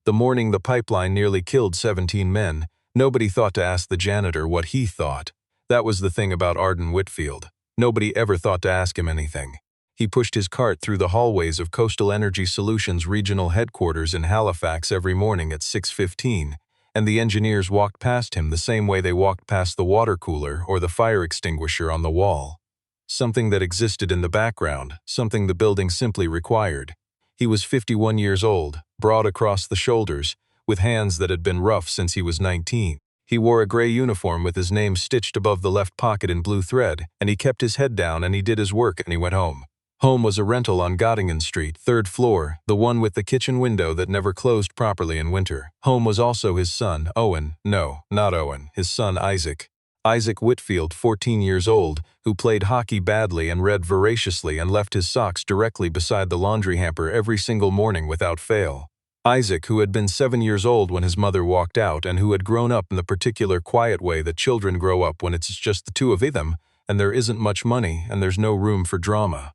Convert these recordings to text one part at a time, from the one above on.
The morning the pipeline nearly killed 17 men, nobody thought to ask the janitor what he thought. That was the thing about Arden Whitfield. Nobody ever thought to ask him anything. He pushed his cart through the hallways of Coastal Energy Solutions regional headquarters in Halifax every morning at 6:15, and the engineers walked past him the same way they walked past the water cooler or the fire extinguisher on the wall. Something that existed in the background, something the building simply required. He was 51 years old, broad across the shoulders, with hands that had been rough since he was 19. He wore a gray uniform with his name stitched above the left pocket in blue thread, and he kept his head down and he did his work and he went home. Home was a rental on Gottingen Street, 3rd floor, the one with the kitchen window that never closed properly in winter. Home was also his son, Owen. No, not Owen, his son Isaac. Isaac Whitfield, 14 years old, who played hockey badly and read voraciously and left his socks directly beside the laundry hamper every single morning without fail. Isaac, who had been 7 years old when his mother walked out and who had grown up in the particular quiet way that children grow up when it's just the two of them, and there isn't much money and there's no room for drama.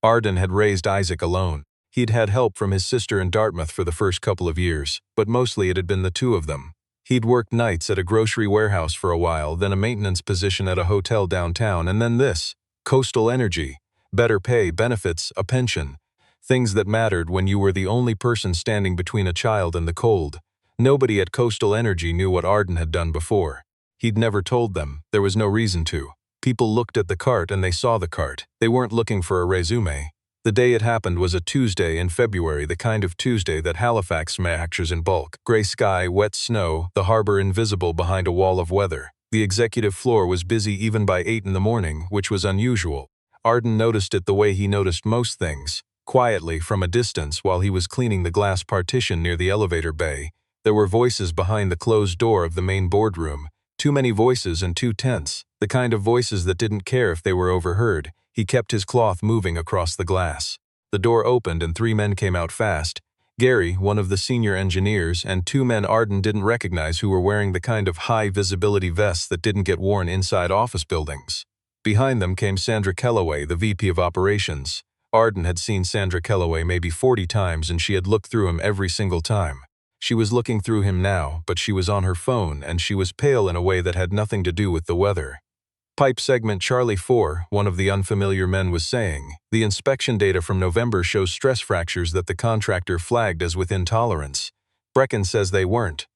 Arden had raised Isaac alone. He'd had help from his sister in Dartmouth for the first couple of years, but mostly it had been the two of them. He'd worked nights at a grocery warehouse for a while, then a maintenance position at a hotel downtown, and then this. Coastal Energy. Better pay, benefits, a pension. Things that mattered when you were the only person standing between a child and the cold. Nobody at Coastal Energy knew what Arden had done before. He'd never told them. There was no reason to. People looked at the cart and they saw the cart. They weren't looking for a resume. The day it happened was a Tuesday in February, the kind of Tuesday that Halifax manufactures in bulk. Gray sky, wet snow, the harbor invisible behind a wall of weather. The executive floor was busy even by 8 in the morning, which was unusual. Arden noticed it the way he noticed most things. Quietly, from a distance, while he was cleaning the glass partition near the elevator bay, there were voices behind the closed door of the main boardroom. Too many voices and too tense. The kind of voices that didn't care if they were overheard. He kept his cloth moving across the glass. The door opened and 3 men came out fast. Gary, one of the senior engineers, and 2 men Arden didn't recognize who were wearing the kind of high-visibility vests that didn't get worn inside office buildings. Behind them came Sandra Kellaway, the VP of Operations. Arden had seen Sandra Kellaway maybe 40 times and she had looked through him every single time. She was looking through him now, but she was on her phone and she was pale in a way that had nothing to do with the weather. Pipe segment Charlie 4, one of the unfamiliar men was saying, the inspection data from November shows stress fractures that the contractor flagged as within tolerance. Brecken says they weren't.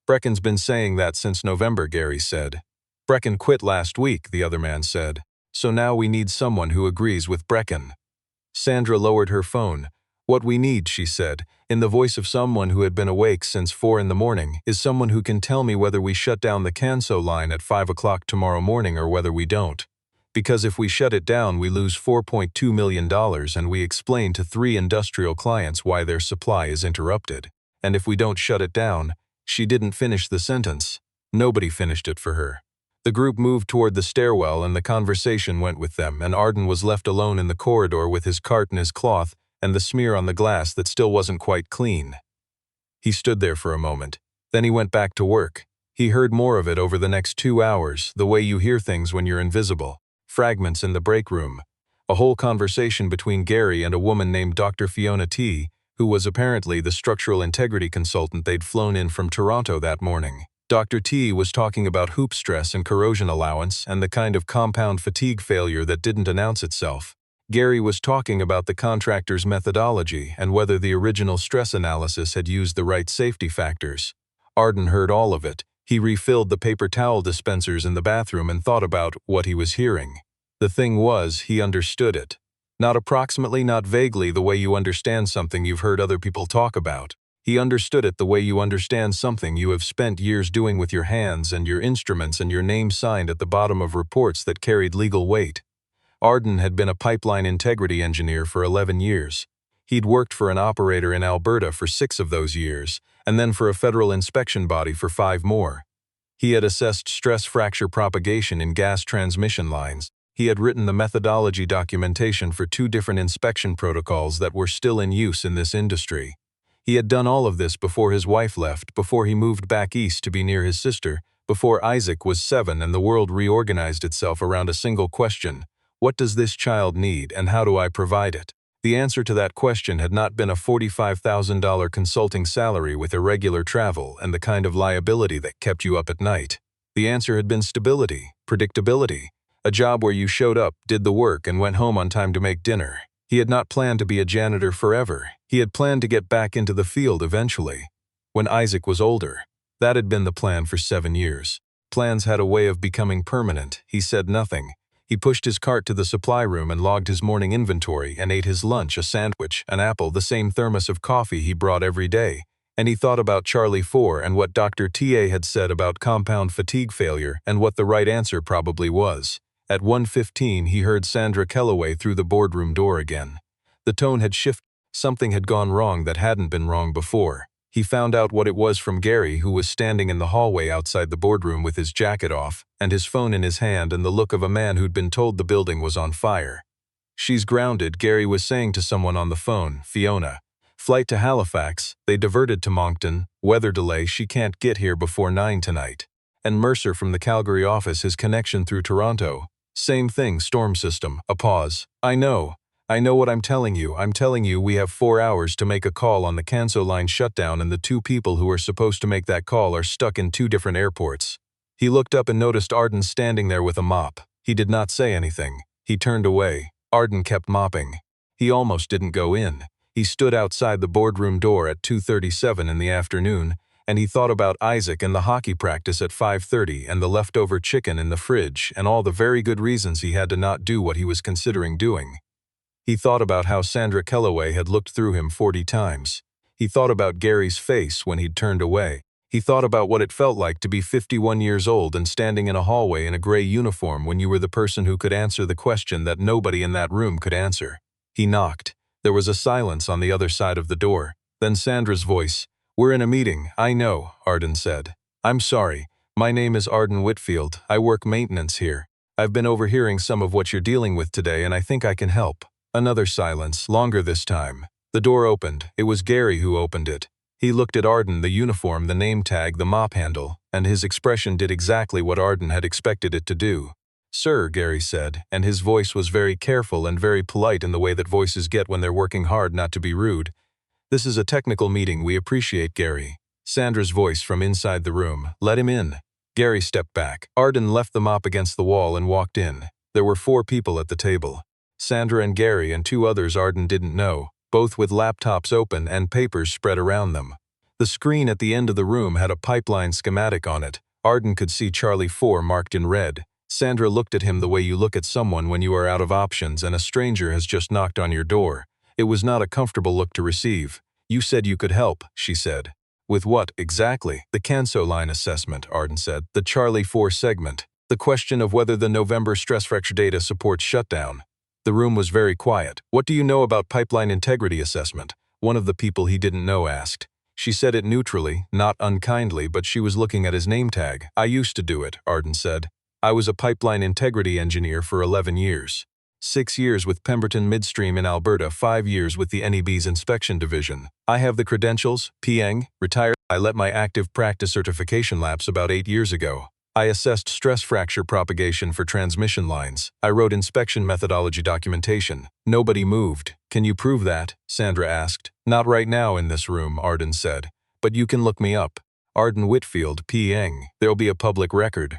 Brecken's been saying that since November, Gary said. Brecken quit last week, the other man said. So now we need someone who agrees with Brecken. Sandra lowered her phone. What we need, she said, in the voice of someone who had been awake since 4 in the morning, is someone who can tell me whether we shut down the Canso line at 5 o'clock tomorrow morning or whether we don't. Because if we shut it down, we lose $4.2 million and we explain to 3 industrial clients why their supply is interrupted. And if we don't shut it down, she didn't finish the sentence. Nobody finished it for her. The group moved toward the stairwell and the conversation went with them, and Arden was left alone in the corridor with his cart and his cloth and the smear on the glass that still wasn't quite clean. He stood there for a moment. Then he went back to work. He heard more of it over the next 2 hours, the way you hear things when you're invisible. Fragments in the break room. A whole conversation between Gary and a woman named Dr. Fiona T., who was apparently the structural integrity consultant they'd flown in from Toronto that morning. Dr. T was talking about hoop stress and corrosion allowance and the kind of compound fatigue failure that didn't announce itself. Gary was talking about the contractor's methodology and whether the original stress analysis had used the right safety factors. Arden heard all of it. He refilled the paper towel dispensers in the bathroom and thought about what he was hearing. The thing was, he understood it. Not approximately, not vaguely the way you understand something you've heard other people talk about. He understood it the way you understand something you have spent years doing with your hands and your instruments and your name signed at the bottom of reports that carried legal weight. Arden had been a pipeline integrity engineer for 11 years. He'd worked for an operator in Alberta for 6 of those years, and then for a federal inspection body for 5 more. He had assessed stress fracture propagation in gas transmission lines. He had written the methodology documentation for 2 different inspection protocols that were still in use in this industry. He had done all of this before his wife left, before he moved back east to be near his sister, before Isaac was 7 and the world reorganized itself around a single question: what does this child need and how do I provide it? The answer to that question had not been a $45,000 consulting salary with irregular travel and the kind of liability that kept you up at night. The answer had been stability, predictability, a job where you showed up, did the work, and went home on time to make dinner. He had not planned to be a janitor forever. He had planned to get back into the field eventually, when Isaac was older. That had been the plan for 7 years. Plans had a way of becoming permanent. He said nothing. He pushed his cart to the supply room and logged his morning inventory and ate his lunch, a sandwich, an apple, the same thermos of coffee he brought every day. And he thought about Charlie 4 and what Dr. T.A. had said about compound fatigue failure and what the right answer probably was. At 1:15 he heard Sandra Kellaway through the boardroom door again. The tone had shifted. Something had gone wrong that hadn't been wrong before. He found out what it was from Gary, who was standing in the hallway outside the boardroom with his jacket off and his phone in his hand and the look of a man who'd been told the building was on fire. "She's grounded," Gary was saying to someone on the phone, Fiona. "Flight to Halifax, they diverted to Moncton, weather delay, she can't get here before 9 tonight. And Mercer from the Calgary office, his connection through Toronto. Same thing, storm system." A pause. I know what I'm telling you we have 4 hours to make a call on the Canso line shutdown and the 2 people who are supposed to make that call are stuck in 2 different airports." He looked up and noticed Arden standing there with a mop. He did not say anything. He turned away. Arden kept mopping. He almost didn't go in. He stood outside the boardroom door at 2:37 in the afternoon, and he thought about Isaac and the hockey practice at 5:30 and the leftover chicken in the fridge and all the very good reasons he had to not do what he was considering doing. He thought about how Sandra Kellaway had looked through him 40 times. He thought about Gary's face when he'd turned away. He thought about what it felt like to be 51 years old and standing in a hallway in a gray uniform when you were the person who could answer the question that nobody in that room could answer. He knocked. There was a silence on the other side of the door. Then Sandra's voice. "We're in a meeting, I know," Arden said. "I'm sorry. My name is Arden Whitfield. I work maintenance here. I've been overhearing some of what you're dealing with today and I think I can help." Another silence, longer this time. The door opened. It was Gary who opened it. He looked at Arden, the uniform, the name tag, the mop handle, and his expression did exactly what Arden had expected it to do. "Sir," Gary said, and his voice was very careful and very polite in the way that voices get when they're working hard not to be rude. "This is a technical meeting, we appreciate Gary." Sandra's voice from inside the room. "Let him in." Gary stepped back. Arden left the mop against the wall and walked in. There were 4 people at the table. Sandra and Gary and 2 others Arden didn't know, both with laptops open and papers spread around them. The screen at the end of the room had a pipeline schematic on it. Arden could see Charlie 4 marked in red. Sandra looked at him the way you look at someone when you are out of options and a stranger has just knocked on your door. It was not a comfortable look to receive. "You said you could help," she said. "With what, exactly?" "The Canso line assessment," Arden said. "The Charlie 4 segment. The question of whether the November stress fracture data supports shutdown." The room was very quiet. "What do you know about pipeline integrity assessment?" one of the people he didn't know asked. She said it neutrally, not unkindly, but she was looking at his name tag. "I used to do it," Arden said. "I was a pipeline integrity engineer for 11 years. 6 years with Pemberton Midstream in Alberta, 5 years with the NEB's inspection division. I have the credentials, Piang, retired. I let my active practice certification lapse about 8 years ago. I assessed stress fracture propagation for transmission lines. I wrote inspection methodology documentation. Nobody moved. Can you prove that?" Sandra asked. "Not right now in this room," Arden said. "But you can look me up. Arden Whitfield, Piang. There'll be a public record."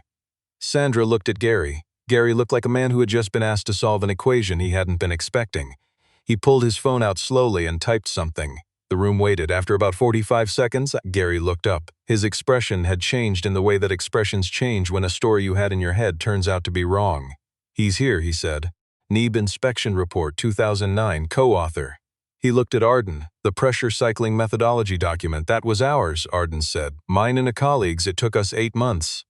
Sandra looked at Gary. Gary looked like a man who had just been asked to solve an equation he hadn't been expecting. He pulled his phone out slowly and typed something. The room waited. After about 45 seconds, Gary looked up. His expression had changed in the way that expressions change when a story you had in your head turns out to be wrong. "He's here," he said. "NEB Inspection Report 2009, co-author." He looked at Arden. "The pressure cycling methodology document, that was ours," Arden said. "Mine and a colleague's, it took us 8 months.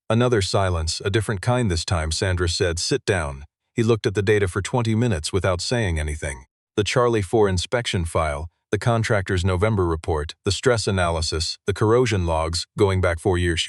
Another silence, a different kind this time. Sandra said, "Sit down." He looked at the data for 20 minutes without saying anything. The Charlie 4 inspection file, the contractor's November report, the stress analysis, the corrosion logs, going back 4 years.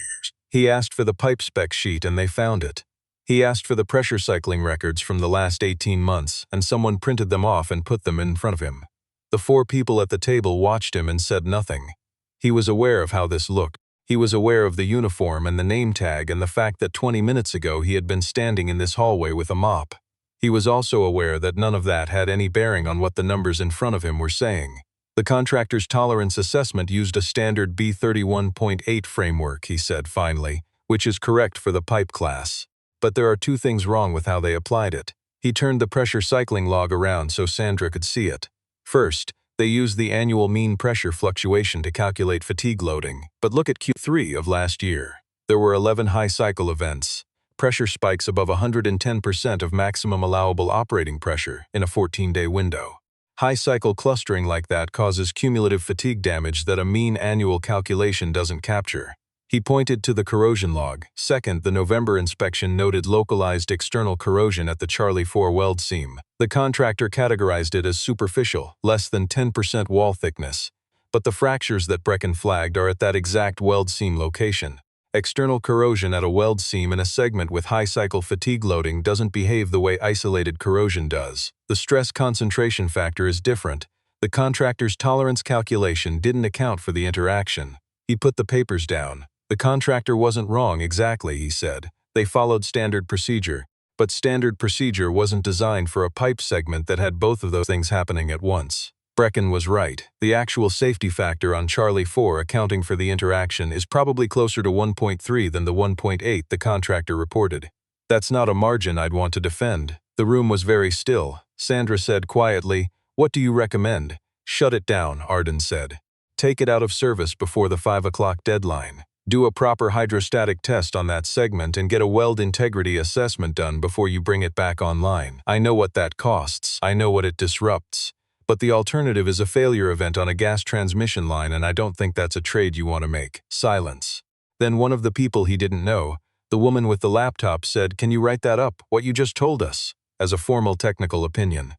He asked for the pipe spec sheet and they found it. He asked for the pressure cycling records from the last 18 months, and someone printed them off and put them in front of him. The 4 people at the table watched him and said nothing. He was aware of how this looked. He was aware of the uniform and the name tag and the fact that 20 minutes ago he had been standing in this hallway with a mop. He was also aware that none of that had any bearing on what the numbers in front of him were saying. The contractor's tolerance assessment used a standard B31.8 framework, he said finally, which is correct for the pipe class. But there are two things wrong with how they applied it. He turned the pressure cycling log around so Sandra could see it. First, they used the annual mean pressure fluctuation to calculate fatigue loading, but look at Q3 of last year. There were 11 high cycle events. Pressure spikes above 110% of maximum allowable operating pressure in a 14-day window. High cycle clustering like that causes cumulative fatigue damage that a mean annual calculation doesn't capture. He pointed to the corrosion log. Second, the November inspection noted localized external corrosion at the Charlie 4 weld seam. The contractor categorized it as superficial, less than 10% wall thickness. But the fractures that Brecken flagged are at that exact weld seam location. External corrosion at a weld seam in a segment with high cycle fatigue loading doesn't behave the way isolated corrosion does. The stress concentration factor is different. The contractor's tolerance calculation didn't account for the interaction. He put the papers down. The contractor wasn't wrong exactly, he said. They followed standard procedure. But standard procedure wasn't designed for a pipe segment that had both of those things happening at once. Brecken was right. The actual safety factor on Charlie 4 accounting for the interaction is probably closer to 1.3 than the 1.8 the contractor reported. That's not a margin I'd want to defend. The room was very still. Sandra said quietly, "What do you recommend?" "Shut it down," Arden said. "Take it out of service before the 5 o'clock deadline. Do a proper hydrostatic test on that segment and get a weld integrity assessment done before you bring it back online. I know what that costs. I know what it disrupts. But the alternative is a failure event on a gas transmission line, and I don't think that's a trade you want to make." Silence. Then one of the people he didn't know, the woman with the laptop, said, "Can you write that up, what you just told us, as a formal technical opinion?"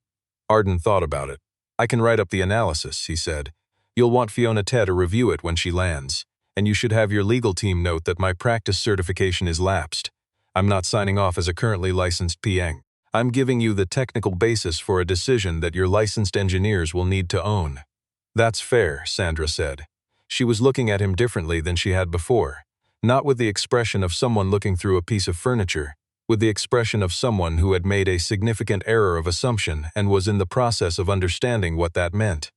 Arden thought about it. "I can write up the analysis," he said. "You'll want Fiona Ted to review it when she lands. And you should have your legal team note that my practice certification is lapsed. I'm not signing off as a currently licensed PN. I'm giving you the technical basis for a decision that your licensed engineers will need to own." "That's fair," Sandra said. She was looking at him differently than she had before. Not with the expression of someone looking through a piece of furniture, with the expression of someone who had made a significant error of assumption and was in the process of understanding what that meant.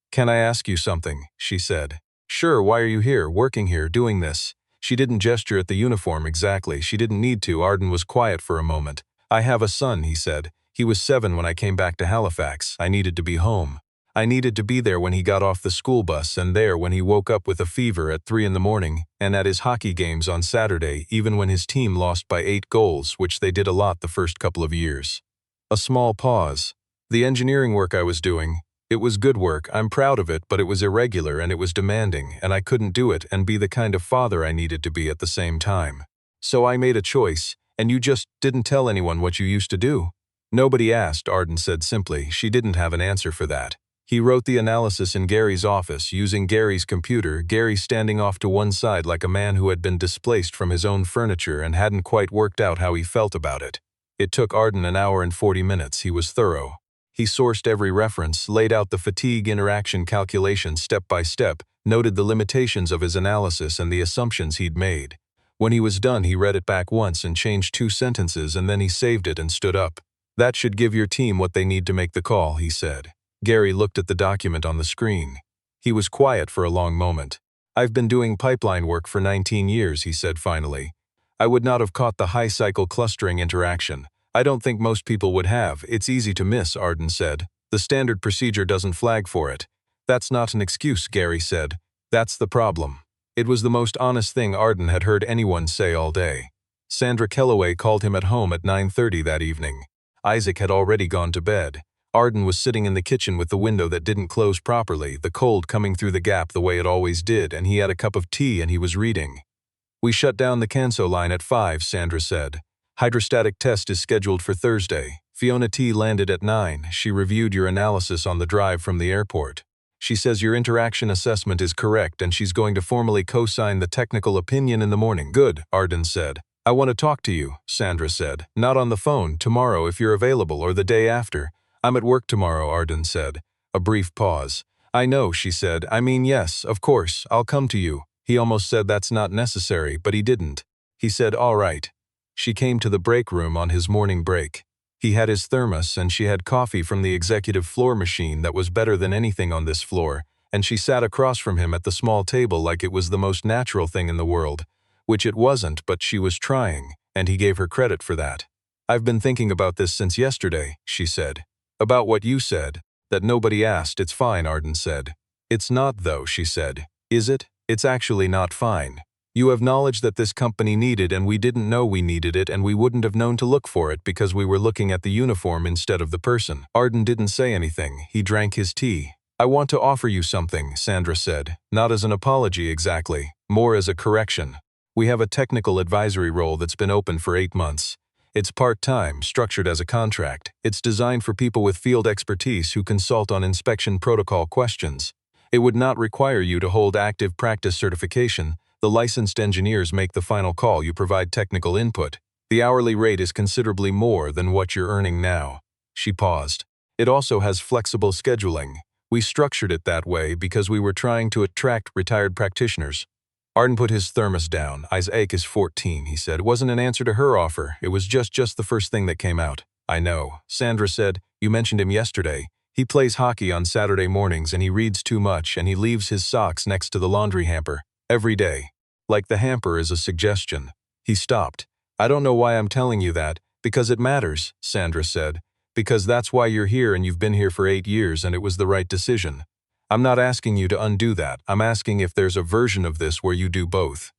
"Can I ask you something?" she said. "Sure, why are you here, working here, doing this?" She didn't gesture at the uniform exactly. She didn't need to. Arden was quiet for a moment. "I have a son," he said. "He was 7 when I came back to Halifax. I needed to be home. I needed to be there when he got off the school bus and there when he woke up with a fever at 3 in the morning and at his hockey games on Saturday, even when his team lost by 8 goals, which they did a lot the first couple of years." A small pause. "The engineering work I was doing, it was good work, I'm proud of it, but it was irregular and it was demanding, and I couldn't do it and be the kind of father I needed to be at the same time. So I made a choice. And you just didn't tell anyone what you used to do?" "Nobody asked," Arden said simply. She didn't have an answer for that. He wrote the analysis in Gary's office, using Gary's computer, Gary standing off to one side like a man who had been displaced from his own furniture and hadn't quite worked out how he felt about it. It took Arden an hour and 40 minutes. He was thorough. He sourced every reference, laid out the fatigue interaction calculation step by step, noted the limitations of his analysis and the assumptions he'd made. When he was done, he read it back once and changed 2 sentences, and then he saved it and stood up. "That should give your team what they need to make the call," he said. Gary looked at the document on the screen. He was quiet for a long moment. "I've been doing pipeline work for 19 years, he said finally. "I would not have caught the high cycle clustering interaction. I don't think most people would have. It's easy to miss," Arden said. "The standard procedure doesn't flag for it." "That's not an excuse," Gary said. "That's the problem." It was the most honest thing Arden had heard anyone say all day. Sandra Kellaway called him at home at 9:30 that evening. Isaac had already gone to bed. Arden was sitting in the kitchen with the window that didn't close properly, the cold coming through the gap the way it always did, and he had a cup of tea and he was reading. "We shut down the Canso line at 5, Sandra said. "Hydrostatic test is scheduled for Thursday. Fiona T landed at 9. She reviewed your analysis on the drive from the airport. She says your interaction assessment is correct and she's going to formally co-sign the technical opinion in the morning." "Good," Arden said. "I want to talk to you," Sandra said. "Not on the phone, tomorrow if you're available, or the day after." "I'm at work tomorrow," Arden said. A brief pause. "I know," she said. "I mean, yes, of course, I'll come to you." He almost said that's not necessary, but he didn't. He said, "All right." She came to the break room on his morning break. He had his thermos and she had coffee from the executive floor machine that was better than anything on this floor, and she sat across from him at the small table like it was the most natural thing in the world, which it wasn't, but she was trying, and he gave her credit for that. "I've been thinking about this since yesterday," she said. "About what you said, that nobody asked." "It's fine," Arden said. "It's not though," she said. "Is it? It's actually not fine. You have knowledge that this company needed and we didn't know we needed it and we wouldn't have known to look for it because we were looking at the uniform instead of the person." Arden didn't say anything. He drank his tea. "I want to offer you something," Sandra said. "Not as an apology exactly, more as a correction. We have a technical advisory role that's been open for 8 months. It's part-time, structured as a contract. It's designed for people with field expertise who consult on inspection protocol questions. It would not require you to hold active practice certification. The licensed engineers make the final call. You provide technical input. The hourly rate is considerably more than what you're earning now." She paused. "It also has flexible scheduling. We structured it that way because we were trying to attract retired practitioners." Arden put his thermos down. "Isaac is 14, he said. It wasn't an answer to her offer. It was just the first thing that came out." "I know," Sandra said. "You mentioned him yesterday. He plays hockey on Saturday mornings and he reads too much and he leaves his socks next to the laundry hamper. Every day. Like the hamper is a suggestion." He stopped. "I don't know why I'm telling you that, because it matters," Sandra said. "Because that's why you're here and you've been here for 8 years and it was the right decision. I'm not asking you to undo that. I'm asking if there's a version of this where you do both."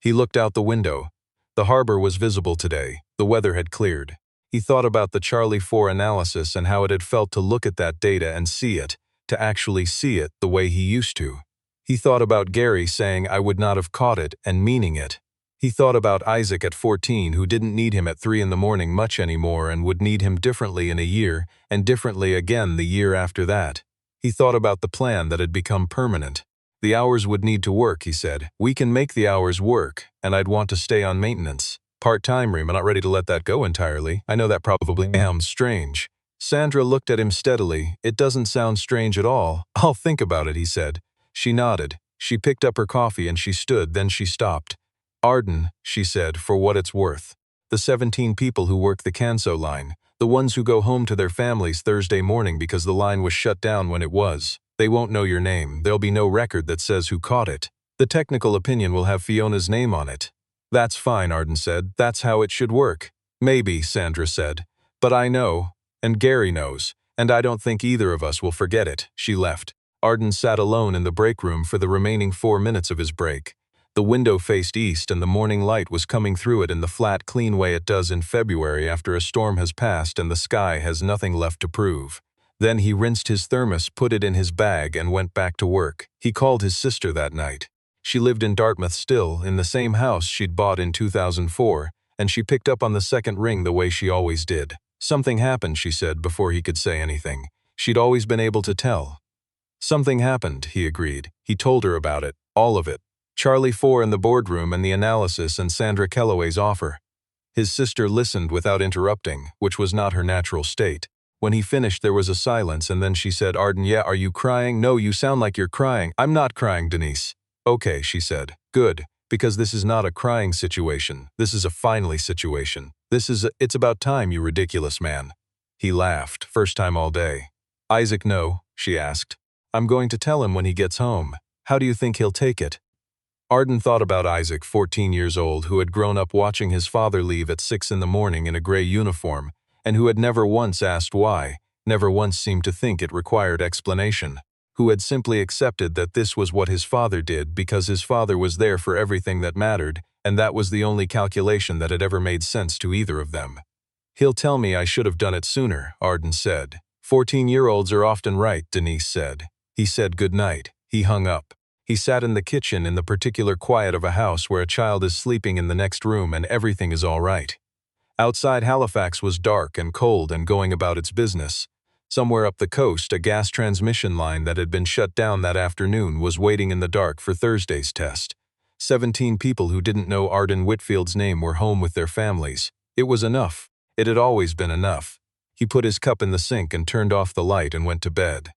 He looked out the window. The harbor was visible today. The weather had cleared. He thought about the Charlie 4 analysis and how it had felt to look at that data and see it, to actually see it the way he used to. He thought about Gary saying "I would not have caught it" and meaning it. He thought about Isaac at 14 who didn't need him at 3 in the morning much anymore and would need him differently in a year and differently again the year after that. He thought about the plan that had become permanent. "The hours would need to work," he said. "We can make the hours work, and I'd want to stay on maintenance. Part-time, Reem. I'm not ready to let that go entirely. I know that probably sounds strange." Sandra looked at him steadily. "It doesn't sound strange at all. I'll think about it," he said. She nodded. She picked up her coffee and she stood, then she stopped. "Arden," she said, "for what it's worth. The 17 people who work the Canso line, the ones who go home to their families Thursday morning because the line was shut down when it was. They won't know your name. There'll be no record that says who caught it. The technical opinion will have Fiona's name on it." "That's fine," Arden said. "That's how it should work." "Maybe," Sandra said. "But I know, and Gary knows, and I don't think either of us will forget it." She left. Arden sat alone in the break room for the remaining 4 minutes of his break. The window faced east and the morning light was coming through it in the flat, clean way it does in February after a storm has passed and the sky has nothing left to prove. Then he rinsed his thermos, put it in his bag, and went back to work. He called his sister that night. She lived in Dartmouth still, in the same house she'd bought in 2004, and she picked up on the second ring the way she always did. Something happened, she said, before he could say anything. She'd always been able to tell. Something happened, he agreed. He told her about it, all of it. Charlie 4 in the boardroom and the analysis and Sandra Kellaway's offer. His sister listened without interrupting, which was not her natural state. When he finished there was a silence and then she said, "Arden, yeah, are you crying? No, you sound like you're crying." "I'm not crying, Denise." "Okay," she said. "Good, because this is not a crying situation. This is a finally situation. It's about time, you ridiculous man." He laughed, first time all day. "Isaac know?" she asked. "I'm going to tell him when he gets home. How do you think he'll take it?" Arden thought about Isaac, 14 years old, who had grown up watching his father leave at 6 in the morning in a gray uniform, and who had never once asked why, never once seemed to think it required explanation, who had simply accepted that this was what his father did because his father was there for everything that mattered, and that was the only calculation that had ever made sense to either of them. "He'll tell me I should have done it sooner," Arden said. 14-year-olds are often right, Denise said. He said good night. He hung up. He sat in the kitchen in the particular quiet of a house where a child is sleeping in the next room and everything is all right. Outside Halifax was dark and cold and going about its business. Somewhere up the coast, a gas transmission line that had been shut down that afternoon was waiting in the dark for Thursday's test. 17 people who didn't know Arden Whitfield's name were home with their families. It was enough. It had always been enough. He put his cup in the sink and turned off the light and went to bed.